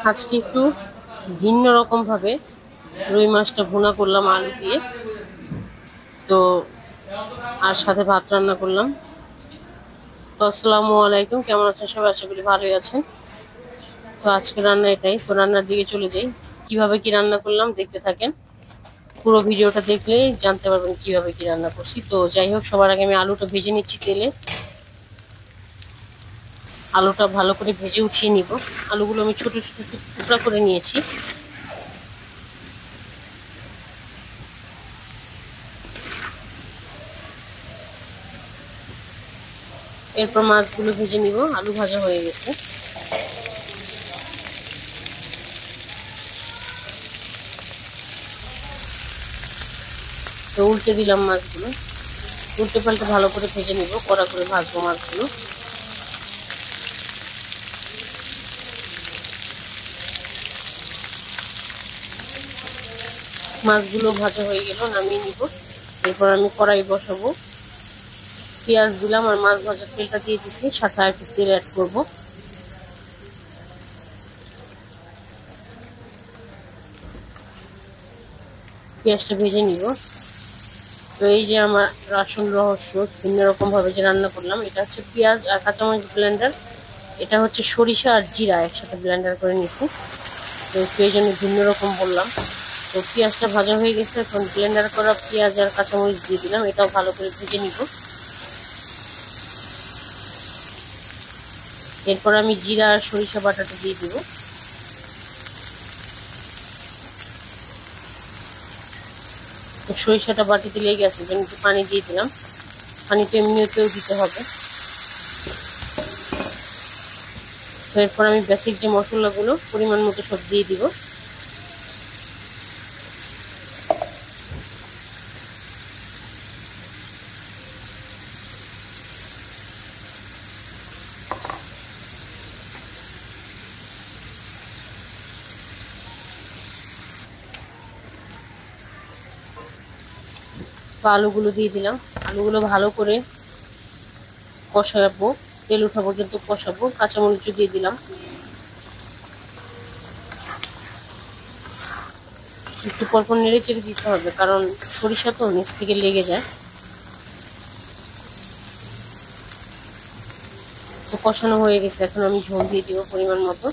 আজকে একটু ভিন্ন রকম ভাবে রুই মাছটা ভুনা করলাম আলু দিয়ে। তো আর সাথে ভাত রান্না করলাম। তো আসসালামু আলাইকুম, কেমন আছেন সবাই? আশা করি ভালোই আছেন। তো আজকে রান্না এটাই। তো রান্নার দিকে চলে যাই। কিভাবে কি রান্না করলাম দেখতে থাকেন। পুরো ভিডিওটা দেখলেই জানতে পারবেন কিভাবে কি রান্না করছি। তো যাই হোক, সবার আগে আমি আলুটা ভেজে নিচ্ছি তেলে। আলুটা ভালো করে ভেজে উঠিয়ে নিব। আলুগুলো আমি ছোট ছোট টুকরা করে নিয়েছি। এরপর মাছগুলো ভেজে নিব। আলু ভাজা হয়ে গেছে। তো উল্টে দিলাম মাছগুলো। উল্টে পাল্টে ভালো করে ভেজে নিব, কড়া করে ভাজবো মাছগুলো। মাছগুলো ভাজা হয়ে গেল, নামিয়ে নিব। এরপর আমি কড়াই বসাবো। পেঁয়াজ দিলাম আর মাছ ভাজার তেলটা দিয়ে দিছি, সাথে আর একটু তেল অ্যাড করবো। পেঁয়াজটা ভেজে নিব। তো এই যে আমার রাসুন রহস্য ভিন্ন রকম ভাবে যে রান্না করলাম, এটা হচ্ছে পেঁয়াজ আর কাঁচামরিচ ব্লেন্ডার। এটা হচ্ছে সরিষা আর জিরা একসাথে ব্লেন্ডার করে নিছি। তো একটু এই জন্য ভিন্ন রকম বললাম। তো পেঁয়াজটা ভাজা হয়ে গেছে, এখন ব্লেন্ডার করা পেঁয়াজ আর কাঁচামরিচ দিয়ে দিলাম। এটাও ভালো করে ভেজে নিব। এরপর আমি জিরা আর সরিষা বাটাটা দিয়ে দিব। তো সরিষাটা বাটিতে লেগে গেছে, জন্য একটু পানি দিয়ে দিলাম। পানি তো এমনিতেও দিতে হবে। তো এরপর আমি বেসিক যে মশলাগুলো পরিমাণ মতো সব দিয়ে দিব। তো আলুগুলো দিয়ে দিলাম। আলুগুলো ভালো করে কষাবো, তেল ওঠা পর্যন্ত কষাবো। কাঁচামরিচও দিয়ে দিলাম। একটু পরপর নেড়ে চেড়ে দিতে হবে, কারণ সরিষা তো নিচ থেকে লেগে যায়। তো কষানো হয়ে গেছে, এখন আমি ঝোল দিয়ে দিব পরিমাণ মতো।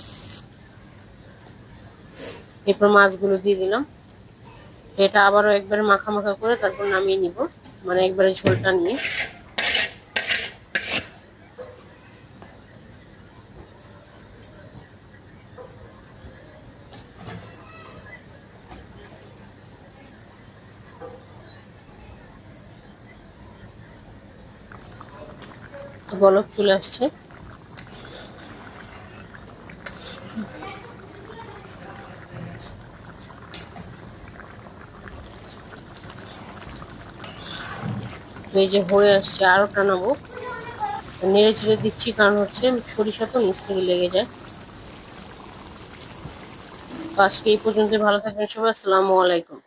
এরপর মাছগুলো দিয়ে দিলাম। তো এটা আবারও একবারে মাখা মাখা করে তারপর নামিয়ে নিব, মানে একবারে ঝোলটা নিয়ে। তো বলক চলে আসছে। তো এই যে হয়ে আসছে, আরো টানাবো। নেড়ে চেড়ে দিচ্ছি, কারণ হচ্ছে সরিষা তো নিচ থেকে লেগে যায়। তো আজকে এই পর্যন্ত, ভালো থাকবেন সবাই। আসসালামু আলাইকুম।